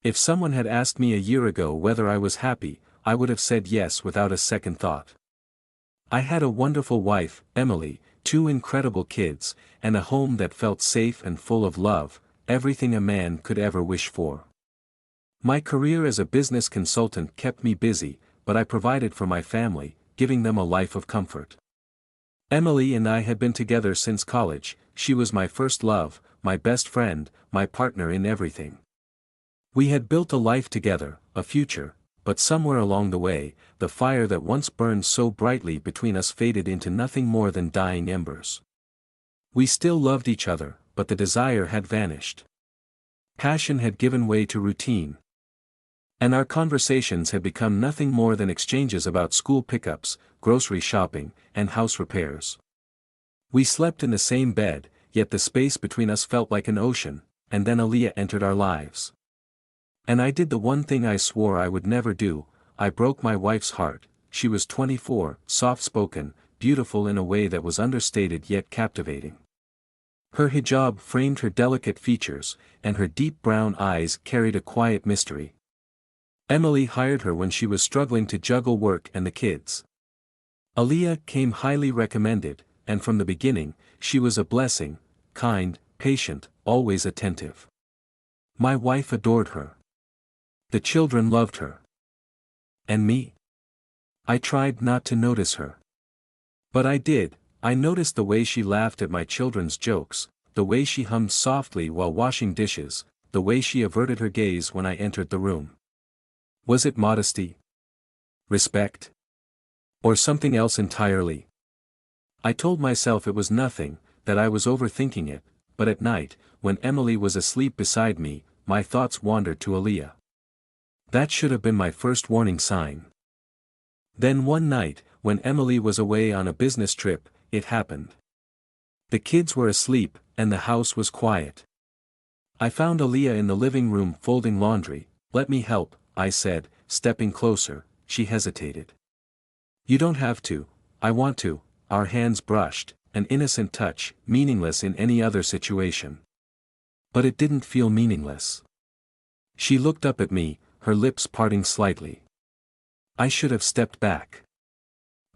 If someone had asked me a year ago whether I was happy, I would have said yes without a second thought. I had a wonderful wife, Emily, two incredible kids, and a home that felt safe and full of love, everything a man could ever wish for. My career as a business consultant kept me busy, but I provided for my family, giving them a life of comfort. Emily and I had been together since college. She was my first love, my best friend, my partner in everything. We had built a life together, a future, but somewhere along the way, the fire that once burned so brightly between us faded into nothing more than dying embers. We still loved each other, but the desire had vanished. Passion had given way to routine. And our conversations had become nothing more than exchanges about school pickups, grocery shopping, and house repairs. We slept in the same bed, yet the space between us felt like an ocean, and then Aaliyah entered our lives. And I did the one thing I swore I would never do. I broke my wife's heart. She was 24, soft-spoken, beautiful in a way that was understated yet captivating. Her hijab framed her delicate features, and her deep brown eyes carried a quiet mystery. Emily hired her when she was struggling to juggle work and the kids. Aaliyah came highly recommended, and from the beginning, she was a blessing, kind, patient, always attentive. My wife adored her. The children loved her. And me? I tried not to notice her. But I did. I noticed the way she laughed at my children's jokes, the way she hummed softly while washing dishes, the way she averted her gaze when I entered the room. Was it modesty? Respect? Or something else entirely? I told myself it was nothing, that I was overthinking it, but at night, when Emily was asleep beside me, my thoughts wandered to Aaliyah. That should have been my first warning sign. Then one night, when Emily was away on a business trip, it happened. The kids were asleep, and the house was quiet. I found Aaliyah in the living room folding laundry. "Let me help," I said, stepping closer. She hesitated. "You don't have to." "I want to." Our hands brushed, an innocent touch, meaningless in any other situation. But it didn't feel meaningless. She looked up at me, her lips parting slightly. I should have stepped back.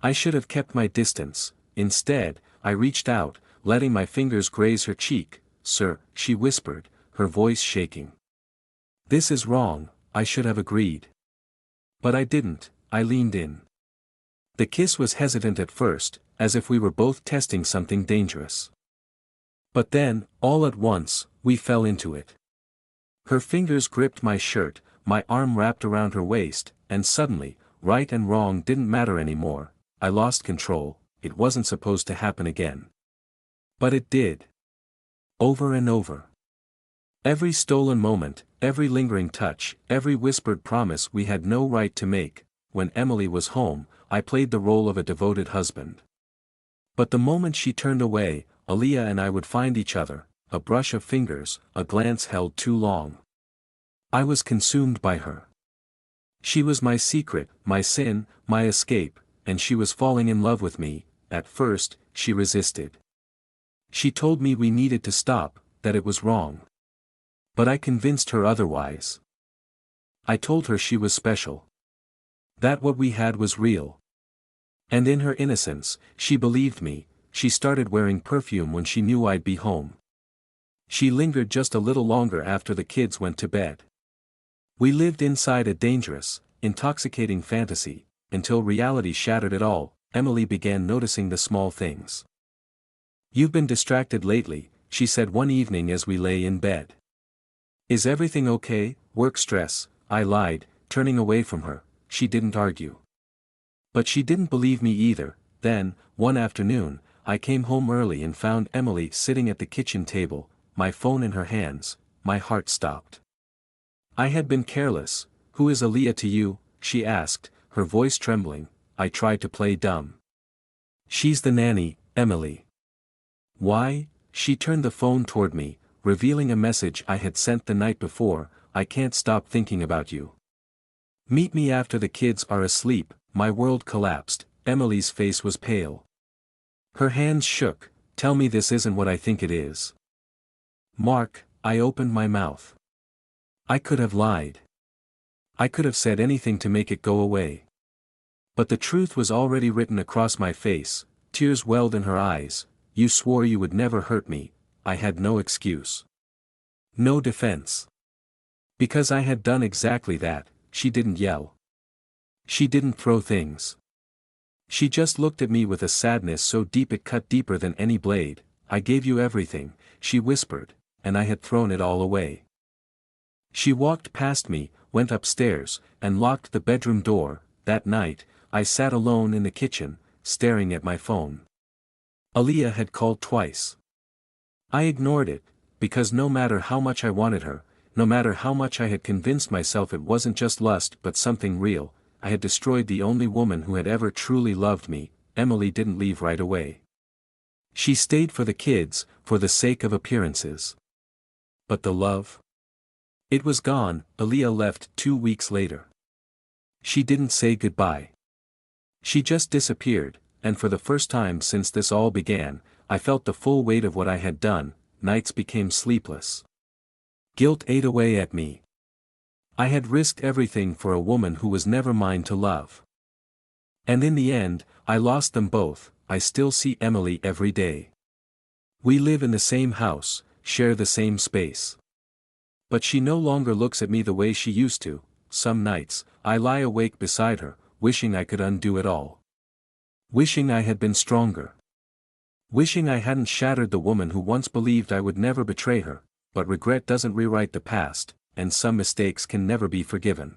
I should have kept my distance. Instead, I reached out, letting my fingers graze her cheek. "Sir," she whispered, her voice shaking. "This is wrong." I should have agreed. But I didn't. I leaned in. The kiss was hesitant at first, as if we were both testing something dangerous. But then, all at once, we fell into it. Her fingers gripped my shirt, my arm wrapped around her waist, and suddenly, right and wrong didn't matter anymore. I lost control. It wasn't supposed to happen again. But it did. Over and over. Every stolen moment, every lingering touch, every whispered promise we had no right to make. When Emily was home, I played the role of a devoted husband. But the moment she turned away, Aaliyah and I would find each other, a brush of fingers, a glance held too long. I was consumed by her. She was my secret, my sin, my escape, and she was falling in love with me. At first, she resisted. She told me we needed to stop, that it was wrong. But I convinced her otherwise. I told her she was special. That what we had was real. And in her innocence, she believed me. She started wearing perfume when she knew I'd be home. She lingered just a little longer after the kids went to bed. We lived inside a dangerous, intoxicating fantasy, until reality shattered it all. Emily began noticing the small things. "You've been distracted lately," she said one evening as we lay in bed. "Is everything okay?" "Work stress," I lied, turning away from her. She didn't argue. But she didn't believe me either. Then, one afternoon, I came home early and found Emily sitting at the kitchen table, my phone in her hands. My heart stopped. I had been careless. "Who is Aaliyah to you?" she asked, her voice trembling. I tried to play dumb. "She's the nanny, Emily." "Why?" She turned the phone toward me, revealing a message I had sent the night before. "I can't stop thinking about you. Meet me after the kids are asleep." My world collapsed. Emily's face was pale. Her hands shook. "Tell me this isn't what I think it is." "Mark," I opened my mouth. I could have lied. I could have said anything to make it go away. But the truth was already written across my face, tears welled in her eyes. You swore you would never hurt me. I had no excuse. No defense. Because I had done exactly that. She didn't yell. She didn't throw things. She just looked at me with a sadness so deep it cut deeper than any blade. I gave you everything, she whispered, and I had thrown it all away. She walked past me, went upstairs, and locked the bedroom door. That night, I sat alone in the kitchen, staring at my phone. Aaliyah had called twice. I ignored it, because no matter how much I wanted her, no matter how much I had convinced myself it wasn't just lust but something real, I had destroyed the only woman who had ever truly loved me. Emily didn't leave right away. She stayed for the kids, for the sake of appearances. But the love? It was gone. Aaliyah left 2 weeks later. She didn't say goodbye. She just disappeared, and for the first time since this all began, I felt the full weight of what I had done. Nights became sleepless. Guilt ate away at me. I had risked everything for a woman who was never mine to love. And in the end, I lost them both. I still see Emily every day. We live in the same house, share the same space. But she no longer looks at me the way she used to. Some nights, I lie awake beside her, wishing I could undo it all. Wishing I had been stronger. Wishing I hadn't shattered the woman who once believed I would never betray her. But regret doesn't rewrite the past, and some mistakes can never be forgiven.